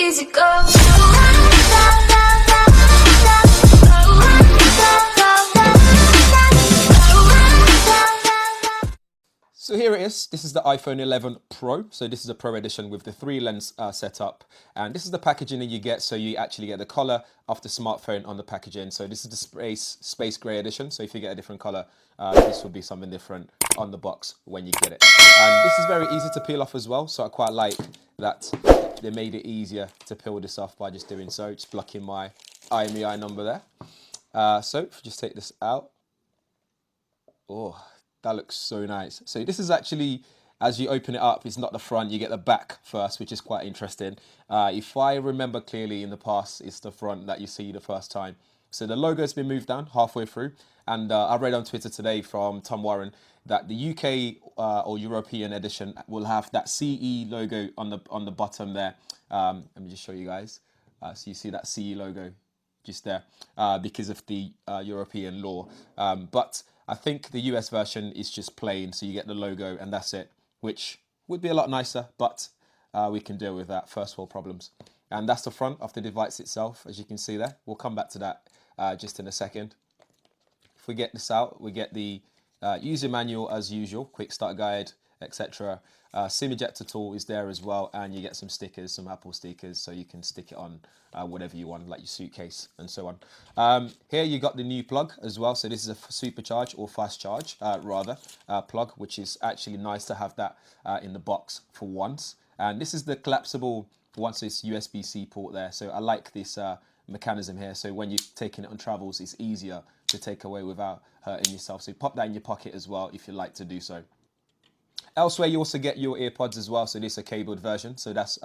easy go. So here it is. This is the iPhone 11 Pro. So this is a Pro edition with the 3-lens setup. And this is the packaging that you get. So you actually get the color of the smartphone on the packaging. So this is the space gray edition. So if you get a different color, this will be something different on the box when you get it. And this is very easy to peel off as well. So I quite like that they made it easier to peel this off by just doing so. Just blocking my IMEI number there. So if you just take this out. Oh, that looks so nice. So this is actually, as you open it up, it's not the front, you get the back first, which is quite interesting. If I remember clearly in the past, it's the front that you see the first time. So the logo has been moved down halfway through. And I read on Twitter today from Tom Warren that the UK or European edition will have that CE logo on the bottom there. Let me just show you guys. So you see that CE logo just there because of the European law. But I think the US version is just plain, so you get the logo and that's it, which would be a lot nicer, but we can deal with that, first world problems. And that's the front of the device itself, as you can see there. We'll come back to that just in a second. If we get this out, we get the user manual as usual, quick start guide, etc. SIM ejector tool is there as well, and you get some stickers, some Apple stickers, so you can stick it on whatever you want, like your suitcase and so on. Here you got the new plug as well, so this is a supercharge or fast charge plug, which is actually nice to have that in the box for once. And this is the collapsible once it's USB-C port there, so I like this mechanism here, so when you're taking it on travels, it's easier to take away without hurting yourself. So pop that in your pocket as well if you like to do so. Elsewhere, you also get your earpods as well. So this is a cabled version. So that's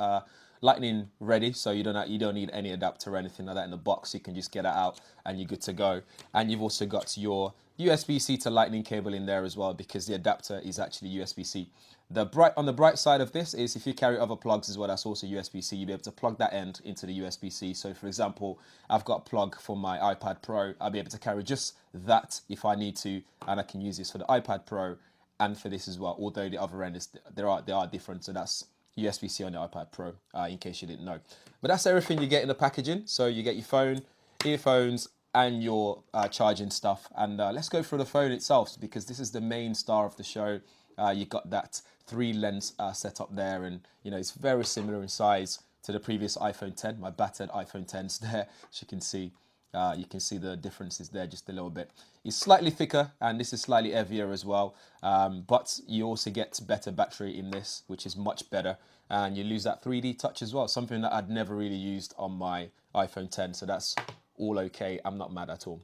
lightning ready. So you don't need any adapter or anything like that in the box. You can just get it out and you're good to go. And you've also got your USB-C to lightning cable in there as well, because the adapter is actually USB-C. On the bright side of this is if you carry other plugs as well, that's also USB-C, you'll be able to plug that end into the USB-C. So for example, I've got a plug for my iPad Pro. I'll be able to carry just that if I need to, and I can use this for the iPad Pro and for this as well, although the other end is they are different. So that's USB-C on the iPad Pro, in case you didn't know. But that's everything you get in the packaging. So you get your phone, earphones, and your charging stuff. And let's go through the phone itself, because this is the main star of the show. You got that 3-lens setup there, and it's very similar in size to the previous iPhone 10. My battered iPhone 10s there, as you can see. You can see the differences there just a little bit. It's slightly thicker and this is slightly heavier as well, but you also get better battery in this, which is much better, and you lose that 3D touch as well, something that I'd never really used on my iPhone 10, so that's all okay. I'm not mad at all.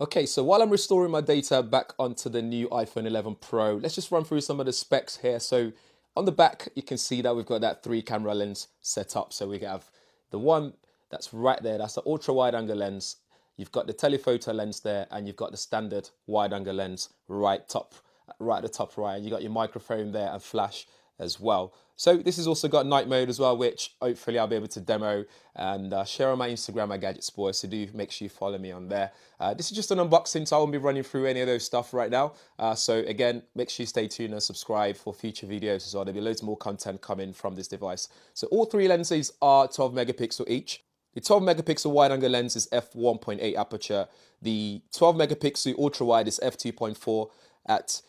Okay, so while I'm restoring my data back onto the new iPhone 11 Pro, let's just run through some of the specs here. So on the back, you can see that we've got that 3-camera lens set up. So we have the one that's right there, that's the ultra wide angle lens. You've got the telephoto lens there, and you've got the standard wide angle lens right at the top right. And you got your microphone there and flash as well. So this has also got night mode as well, which hopefully I'll be able to demo and share on my Instagram at Gadgets Boy. So do make sure you follow me on there. This is just an unboxing, so I won't be running through any of those stuff right now. So again, make sure you stay tuned and subscribe for future videos as well. There'll be loads more content coming from this device. So all 3 lenses are 12 megapixel each. The 12 megapixel wide angle lens is f1.8 aperture. The 12 megapixel ultra wide is f2.4 at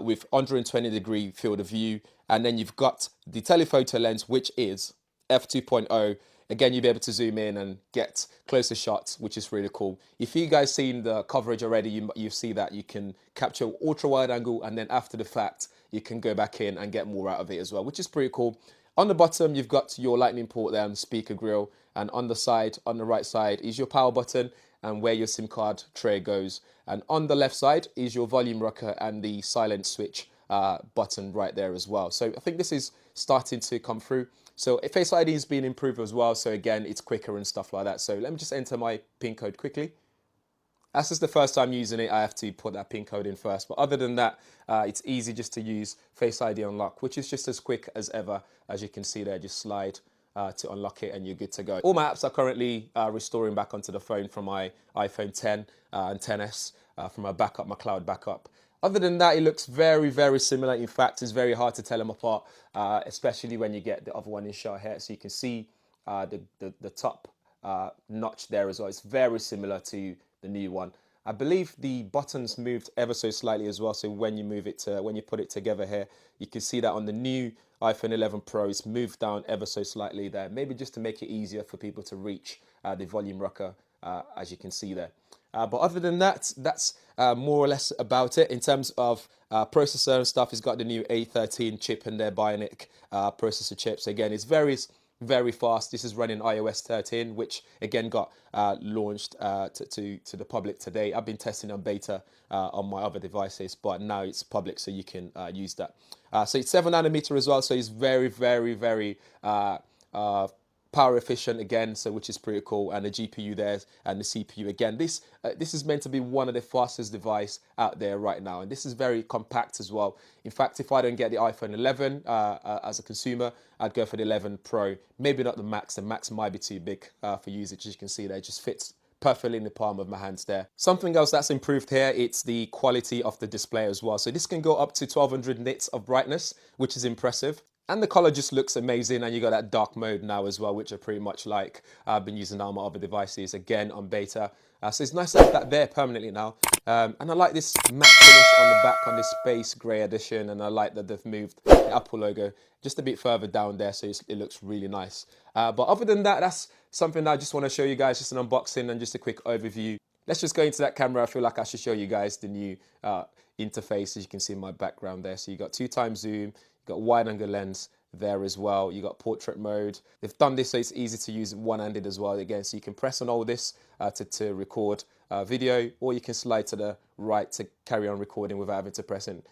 with 120 degree field of view. And then you've got the telephoto lens, which is f2.0. Again, you'll be able to zoom in and get closer shots, which is really cool. If you guys seen the coverage already, you see that you can capture ultra wide angle, and then after the fact, you can go back in and get more out of it as well, which is pretty cool. On the bottom, you've got your lightning port there and speaker grill. And on the side, on the right side, is your power button and where your SIM card tray goes. And on the left side is your volume rocker and the silent switch button right there as well. So I think this is starting to come through. So Face ID has been improved as well. So again, it's quicker and stuff like that. So let me just enter my PIN code quickly. As is the first time using it, I have to put that PIN code in first. But other than that, it's easy just to use Face ID unlock, which is just as quick as ever. As you can see there, just slide to unlock it and you're good to go. All my apps are currently restoring back onto the phone from my iPhone 10 and 10s, from my backup, my cloud backup. Other than that, it looks very, very similar. In fact, it's very hard to tell them apart, especially when you get the other one in shot here. So you can see the top notch there as well. It's very similar to the new one. I believe the buttons moved ever so slightly as well. So when you move it to, when you put it together here, you can see that on the new iPhone 11 Pro, it's moved down ever so slightly there. Maybe just to make it easier for people to reach the volume rocker, as you can see there. But other than that, that's more or less about it. In terms of processor and stuff, it's got the new A13 chip in there, Bionic processor chips. Again, it's very fast. This is running iOS 13, which again got launched to the public today. I've been testing on beta on my other devices, but now it's public, so you can use that. So it's 7nm as well, so it's very power efficient again, so which is pretty cool. And the GPU there and the CPU again. This is meant to be one of the fastest device out there right now, and this is very compact as well. In fact, if I don't get the iPhone 11 as a consumer, I'd go for the 11 Pro. Maybe not the Max. The Max might be too big for usage. As you can see there, it just fits perfectly in the palm of my hands there. Something else that's improved here, it's the quality of the display as well. So this can go up to 1200 nits of brightness, which is impressive. And the color just looks amazing, and you got that dark mode now as well, which I pretty much like. I've been using that on my other devices, again on beta. So it's nice to have that there permanently now. And I like this matte finish on the back on this space grey edition, and I like that they've moved the Apple logo just a bit further down there, so it looks really nice. But other than that, that's something that I just want to show you guys, just an unboxing and just a quick overview. Let's just go into that camera. I feel like I should show you guys the new interface, as you can see in my background there. So you got 2x zoom, got wide angle lens there as well. You got portrait mode. They've done this so it's easy to use one-handed as well again, so you can press on all this to record video, or you can slide to the right to carry on recording without having to press and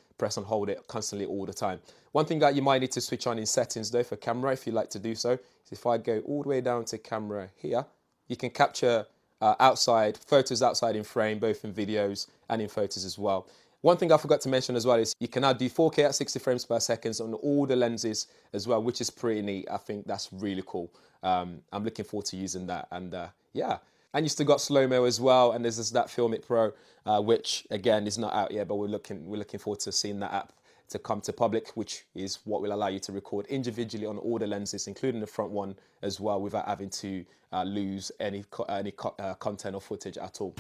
hold it constantly all the time. One thing that you might need to switch on in settings though for camera, if you like to do so, is if I go all the way down to camera here, you can capture outside photos outside in frame, both in videos and in photos as well. One thing I forgot to mention as well is you can now do 4K at 60 frames per second on all the lenses as well, which is pretty neat. I think that's really cool. I'm looking forward to using that. And yeah, and you still got slow-mo as well. And there's that Film It Pro, which again is not out yet, but we're looking forward to seeing that app to come to public, which is what will allow you to record individually on all the lenses, including the front one as well, without having to lose any content or footage at all.